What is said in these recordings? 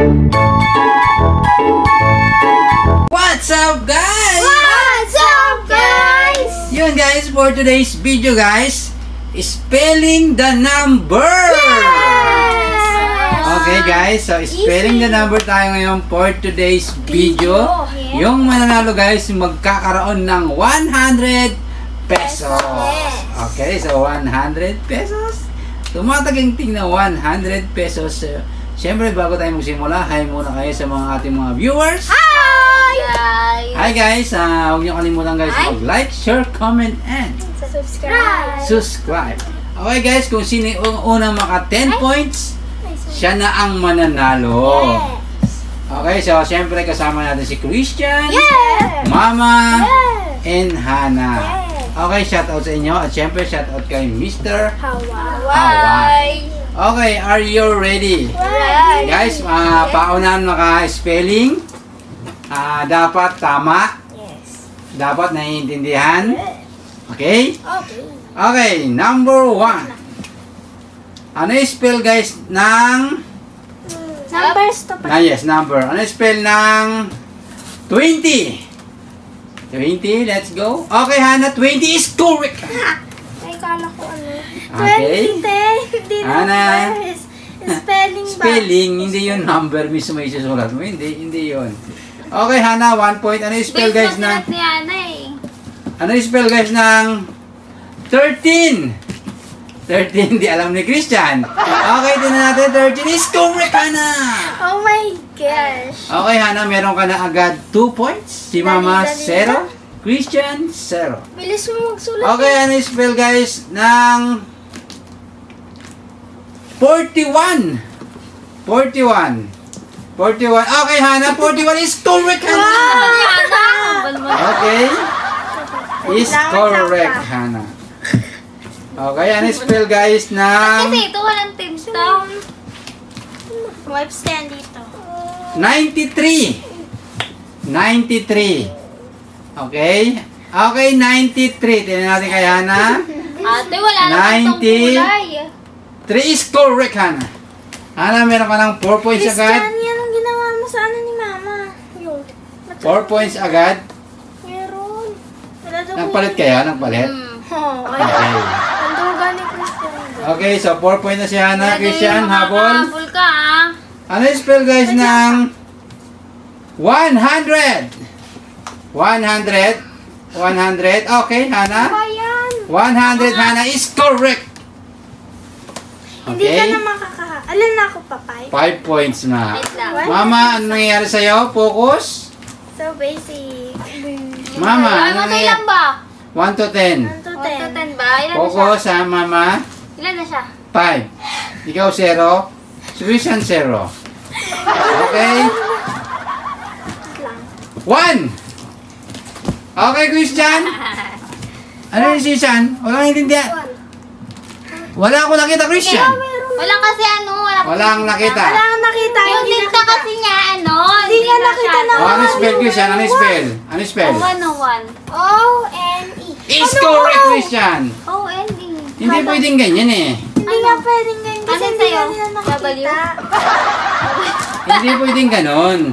What's up, guys? What's up, guys? Yun, guys, for today's video, guys, spelling the number. Okay, guys, so spelling the number tayo ngayon for today's video. Yung mananalo, guys, magkakaroon ng 100 pesos. Okay, so 100 pesos. Tumataginting na 100 pesos. Siyempre, bago tayo magsimula, hi muna kayo sa mga ating mga viewers. Hi, guys! Hi, guys! Huwag niyo kalimutan, guys, mag-like, share, comment, and subscribe. Okay, guys, kung sino yung unang maka 10 points, siya na ang mananalo. Okay, so siyempre kasama natin si Christian, Mama, and Hannah. Okay, shoutout sa inyo. At siyempre, shoutout kay Mr. Hawaii. Okay, are you ready? Guys, paunahan maka-spelling. Dapat tama. Dapat naiintindihan. Okay? Okay, number 1. Ano i-spell, guys, ng... Numbers to pa. Yes, number. Ano i-spell ng 20? 20, let's go. Okay, Hannah, 20 is correct. Ay, kala ko ano. Okay. 20, hindi numbers. Spelling ba? Spelling, hindi yun number mismo isusulat mo. Hindi yun. Okay, Hannah, 1 point. Ano i-spell, guys, ng... Ano i-spell, guys, ng 13? 13, hindi alam ni Christian. Okay, tinan natin. 13 is correct, Hannah. Oh my gosh. Okay, Hannah, meron ka na agad 2 points. Si Mama, 0. Christian, 0. Bilis mo magsulat. Okay, ano i-spell, guys, ng 41. 41. 41. Okay, Hannah, 41 is correct, Hannah. Okay. Is correct, Hannah. Okay, ano i-spell, guys, ng... Kasi ito walang timstone. Wipe stand dito. 93. 93. Okay? Okay, 93. Tingnan natin kay Hannah. Ate, wala naman itong kulay. 3 is correct, Hannah. Hannah, meron ka ng 4 points agad. Christian, yan ang ginawa mo sa ano ni Mama. Yung 4 points agad. meron. Wala daw Nagpalit kayo? Nagpalit? Okay. Andugan ni Christian. Okay, so 4 points na si Hannah. Christian, habol. Habol ka, Ano yung spell, guys, ng 100? 100. 100. Okay, Hannah. Ayan. 100, Hannah, is correct. Hindi ka Okay. na makakaha. Alam na ako, papay. 5 points na. Wait lang. Mama, ano nangyayari sa'yo? Focus. So basic. Mama, Ay, ano matay nangyayari? lang ba? 1 to 10. 1 to 10 ba? Ilan na siya? Focus, ha, Mama. Ilan na siya? 5. Ikaw, 0. Si Christian, 0. Okay. 1. Okay, Christian. Ano yung Christian? Wala nang intindihan. Wala ako nakita, Christian. Walang kasi ano. Walang nakita. Wala kang nakita. Yung tinta kasi niya, ano. Hindi nga nakita na. Oh, ano spell, Christian? Ano spell? Ano spell? O-N-E. Is correct, Christian. O-N-E. Hindi pwedeng ganyan eh. Hindi nga pwedeng ganyan kasi hindi nga nila nakikita. Hindi pwedeng ganon.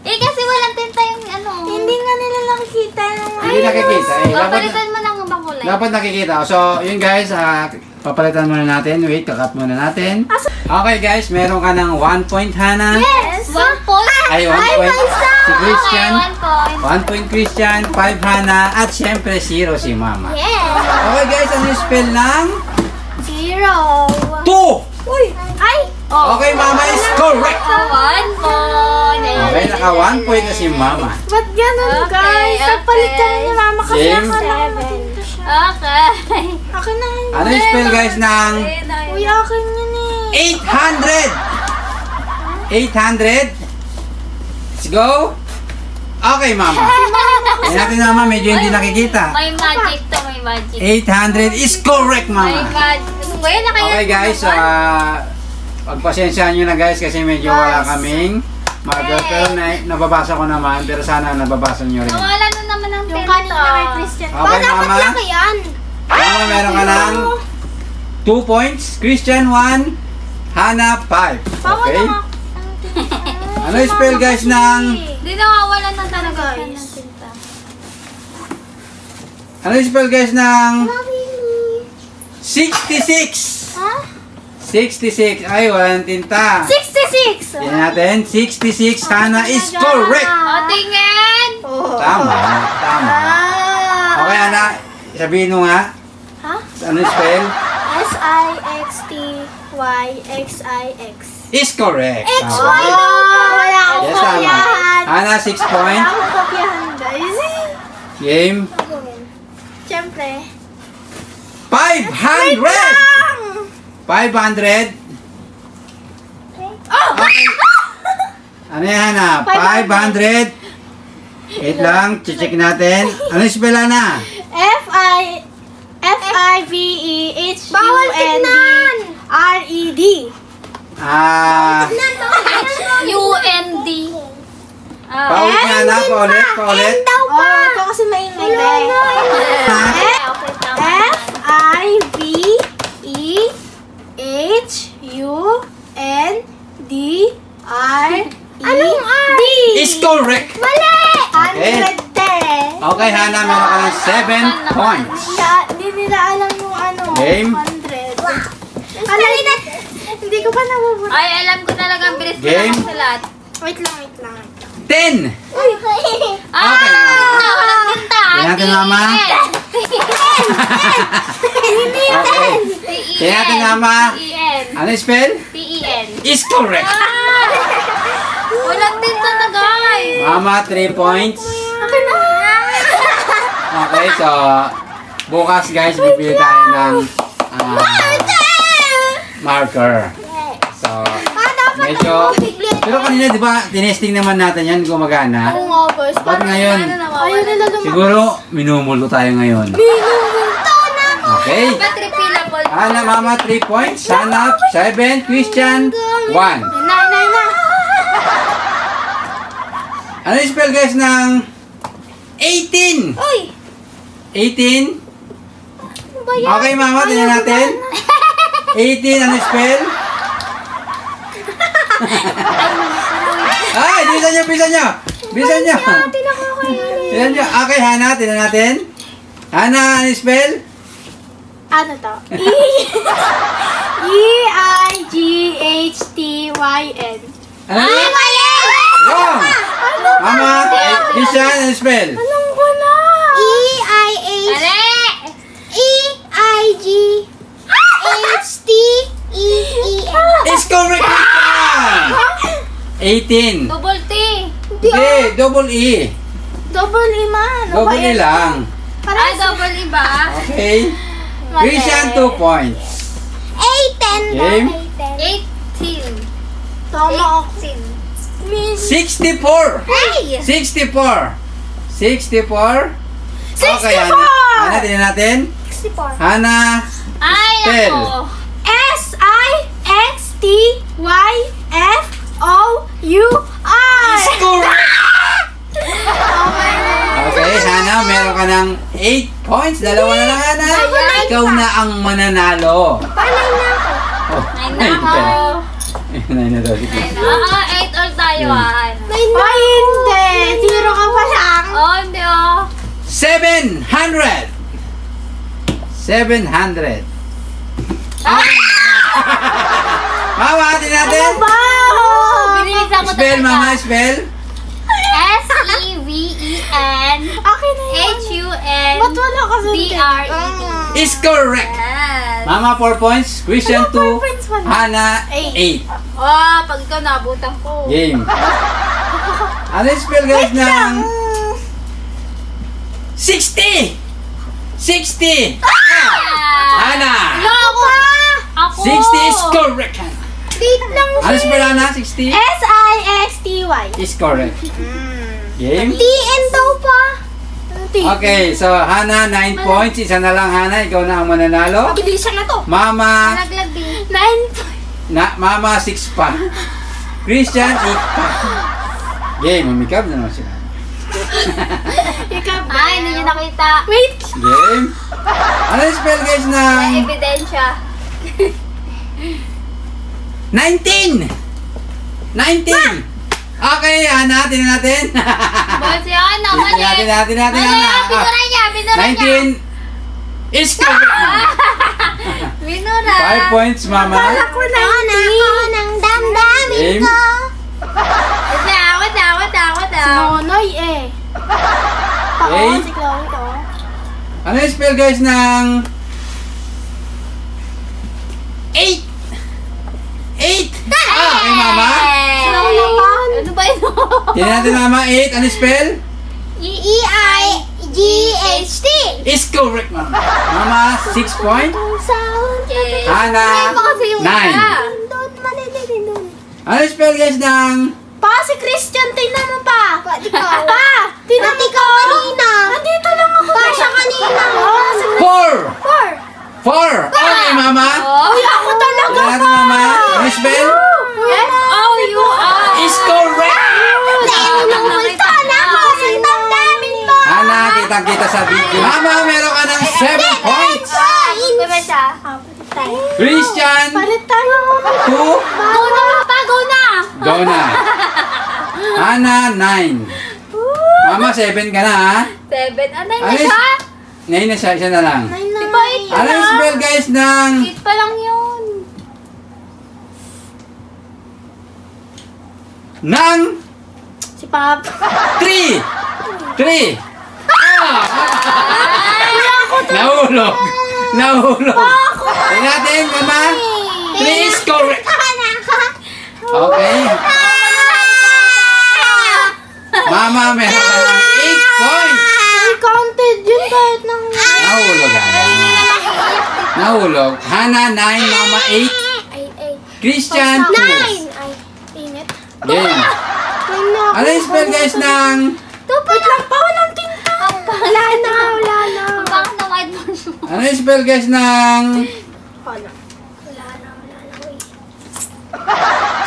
Eh kasi walang tinta yung ano. Hindi nga nila nakikita. Hindi nakikita eh. Papalitan mo lang ang kulay. Dapat nakikita. So, yun guys, papalitan muna natin. Wait, kakat muna natin. Okay guys, meron ka ng 1 point, Hannah. Yes! 1 point. Ay, 1 point si Christian. Okay, 1 point. 1 point Christian, 5 Hannah, at syempre 0 si Mama. Yes! Okay guys, ano yung spell ng 0. 2? Uy! Ay! Okay, Mama is correct. 1 point. Okay, naka 1 point na si Mama. Ba't ganun, guys? Nagpalit ka na ni Mama kasi Same. akala ko matinta siya. Okay. Akin na yun. Ano yung spell guys ng Uy, akin yun eh. 800? 800? Let's go. Okay, Mama. Ayan natin, Mama, medyo hindi nakikita. May magic to, may magic. 800 is correct, May Mama. magic. Okay, guys. Pagpasensyahan nyo na, guys, kasi medyo wala kaming marker. Pero nababasa ko naman. Pero sana nababasa nyo rin. Wala na naman ang yung kanina kay Christian. Okay, Mama. yan? Mama, meron ka ng 2 points. Christian, 1. Hannah, 5. Okay? Ano yung spell guys ng... Hindi nawawalan na talaga ng tinta. Ano yung spell guys ng... 66! Ha? 66. Ay, walang tinta. 66! Tingnan natin. 66. Hana is correct. O, tingin! Tama. Tama. Okay, Hana. Sabihin mo nga. Ha? Ano yung spell? S-I-X-T-Y-X-I-X. Is correct. Wala Okay. akong Yes, tama. kopyahan. Hana, 6 point. Wala akong kopyahan, guys. Game. Siyempre. 500! 500. Oh! Okay. Ano yan, Hana? 500. Wait lang. Check natin. Ano yung spell, Hana? F-I-V-E-H-U-N-D-R-E-D. U-N-D. Paulit nga na. Paulit. Paulit. Ito kasi maingay. F-I-V-E-H-U-N-D-R-E-D. Is correct. Mali! Okay. 100. Okay, Hana. Meron ka ng 7 points. Hindi nila alam yung ano. Game. 100. Hindi ko pa nabubuti. Ay, alam ko talaga ang bilis ko Game. lang sa lahat. Wait lang. 10. Ah! Walang tinta. Tingnan natin, Mama. Hindi yun. Okay. Tingnan natin, Mama. T-E-N. Ano yung spell? T-E-N. Is correct. Walang tinta na, guys. Mama, 3 points. Akin na. Okay, so bukas guys, bibili tayo ng marker. So, medyo... Pero kanina, di ba, tinesting naman natin yan, gumagana. Oo nga, boys. Ba't ngayon? Ayaw nila lumabas. Siguro, minumulto tayo ngayon. Binumulto na ako. Okay. Ba't refillable? Hana, Mama, 3 points. Hanap, 7. Christian, 1. Na. Ano yung spell guys ng 18? Uy! 18? Ano ba yan? Okay, Mama, tingnan natin. 18, ano yung spell? Ay, bilisan nyo. Bilisan nyo. Tingnan nyo. Okay, Hana, tingnan natin. Hana, ano yung spell? Ano to? E-I-G-H-T-Y-N. Ano? mali! Wrong. Mama, Christian, ano yung spell? Alam ko na! E-I-H-T-E-E-N. Is correct, Christian. 18. Double T. Hindi, double E. Double E man. Double E lang. Ay, double E ba? Okay. Christian, 2 points. 18. Game. 18. Tama ako. 64. Hey! 64. 64. Okay, Hana. 64. Hana, tingnan natin. 64. Hana, Ay, spell. ako. S-I-X-T-Y-F-O-U-R. Is correct. Okay, Hana, meron ka ng 8 points. Dalawa na lang, Hana. Ikaw na ang mananalo. Panay na ako. Oh, 9 na ako. 9 na daw. Sige. 8 all tayo ah. Ay, hindi. Zero ka pa lang. Oh, hindi oh. 700. 700. Mama, tingnan natin. Binilis ako Spell, talaga. Mama, spell. S-E-V-E-N Akin na yun. H-U-N Ba't wala ka sa D-R-E-D. Is correct. Yes. Mama, 4 points. Christian, Ano, 4 points 2. wala? Hana, 8. Oh, pag ikaw nabutan ko. Game. Ano yung spell guys ng 60? 60! Hana! Ako! Ako! 60 is correct, Hana. Date lang Ano yung spell, Hana? 60? S-I-X-T-Y. Is correct. Game. T-N daw pa. Okay, so Hana, 9 points. Isa na lang, Hana. Ikaw na ang mananalo. Pabilisan na to. Mama, Nalaglag din. 9 Mama, 6 pa. Christian, 8 pa. Game, mamikab na naman sila. Ay, hindi nyo nakita. Wait. Game. Ano yung spell guys ng May ebidensya. 19? 19! Okay, Hana, tingnan natin. Ba't si Ana? Mali. Natin, Mali, Hana. binura niya. 19 is correct. Binura. 5 points, Mama. Ako ng damdamin Game. ko. Wait Si Nonoy eh. Okay. Si Chloe to. Ano yung spell, guys, ng 8? 8! Okay, Mama. Ano ba ito? Tingnan natin, Mama. 8. Ano yung spell? E-I-G-H-T. Is correct, Mama. Mama, 6 point. Okay. Hana, Ano kasi yung 9. Doon, malilin doon. Ano yung spell, guys, ng Pa, si Christian, tingnan mo pa. Pa, tingnan mo kanina. Nandito lang ako. Pa, siya kanina. 4! 4! Okay, Mama. Uy, ako talaga Tingnan natin, Mama. Ano yung spell? S-O-U-R. Is correct! Multa na ako sa damdamin mo. Hana, kitang-kita sa video. Mama, meron ka ng 7 points. Diba siya? Christian, Palit tayo. 2. Go na, Papa. Go na. Go na. Hana, 9. Mama, 7 ka na, ha? 7. Anay na Ano siya? 9 na siya, isa na lang. Diba 8 pa Ano yung lang? spell, guys, ng 8 pa lang yun. Si Pap. 3! 3! Nahulog! Nahulog! Tingnan natin, Mama. 3 is correct. Okay. Mama, meron ka ng 8 points. Counted yun kahit nang... Nahulog, Hana. Nahulog. Hana, 9. Mama, 8. Christian, 2. Ay, init. Game. Ano yung spell, guys, ng Wait lang pa, walang tinta. Wala na. Bakit na white mo? ano yung spell, guys, ng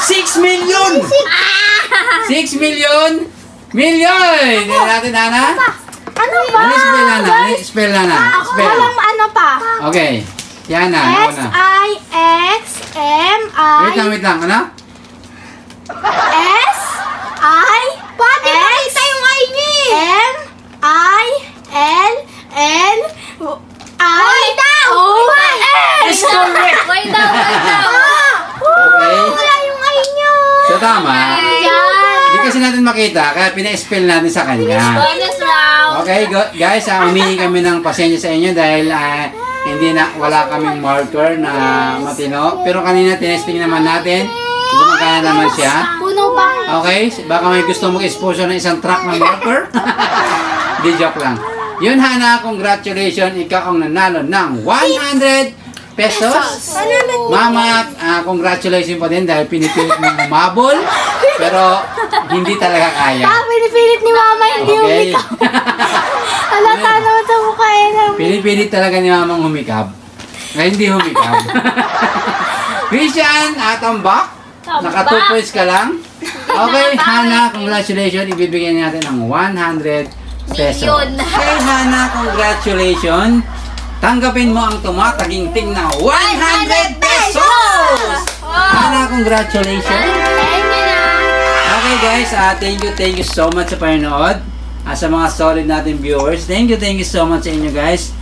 6 million! 6 million! Million! Tingnan natin, Hana. Ano ba? Ano yung spell, Hana? Ano yung spell, Hana? Spell. Walang ano pa. Okay. Yan na. Ako na. S-I-X-M-I Wait lang. Ano? S-I Pati makita yung I niya M-I-L-L I-O-N Is correct! Wait daw. Okay. Wala yung I niya. So, tama. Yan. Hindi kasi natin makita, kaya pina-spell natin sa kanya. Bonus round. Okay, guys, humingi kami ng pasensya sa inyo dahil wala kaming marker na matino. Pero kanina, tinesting naman natin. Gumagana naman siya. Puno pa. Okay, baka may gusto mag-exposure ng isang truck ng marker. Di joke lang. Yun, Hana, congratulations. Ikaw ang nanalo ng 100 pesos. Mama, congratulations pa din dahil pinipilit mong umabol. Pero hindi talaga kaya. Pinipilit ni Mama hindi Okay. umikaw. Halata naman sa mukha eh. Pinipilit talaga ni Mamang humikab. Kaya hindi humikab. Christian, atambak. Naka 2 points ka lang. Okay, Hana, congratulations. Ibibigyan natin ng 100 pesos. Million. Okay, Hana, congratulations. Tanggapin mo ang tumataginting na 100 pesos! Hana, congratulations. Okay guys, thank you so much sa panonood. Sa mga solid natin viewers, thank you so much sa inyo guys.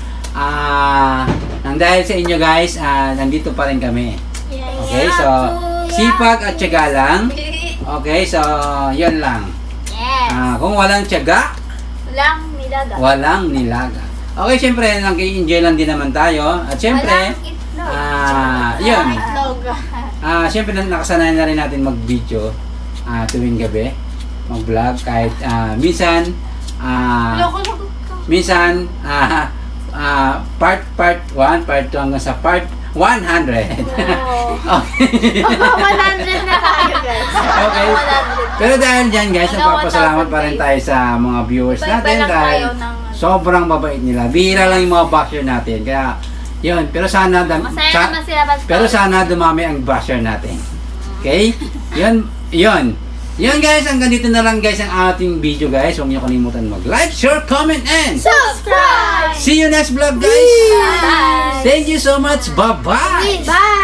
Nang dahil sa inyo guys, nandito pa rin kami. Okay, so sipag at tiyaga lang. Okay, so yun lang. Yes. Kung walang tiyaga, Walang nilaga. walang nilaga. Okay, syempre, nag-enjoy lang din naman tayo. At syempre, yun. Syempre, nakasanayan na rin natin mag-video tuwing gabi. Mag-vlog kahit minsan, part 1, part 2 hanggang sa part 100. Okay. 100 na tayo guys. Okay. Pero dahil dyan guys, nagpapasalamat pa rin tayo sa mga viewers natin dahil sobrang mabait nila. Bihira lang yung mga basher natin. Kaya, yun. Pero sana, Masaya naman sila basta. pero sana dumami ang basher natin. Okay? Yun guys, hanggang dito na lang guys ang ating video guys. Huwag niyo kalimutan mag-like, share, comment, and Subscribe! see you next vlog guys! Bye. Thank you so much. Bye-bye! Bye!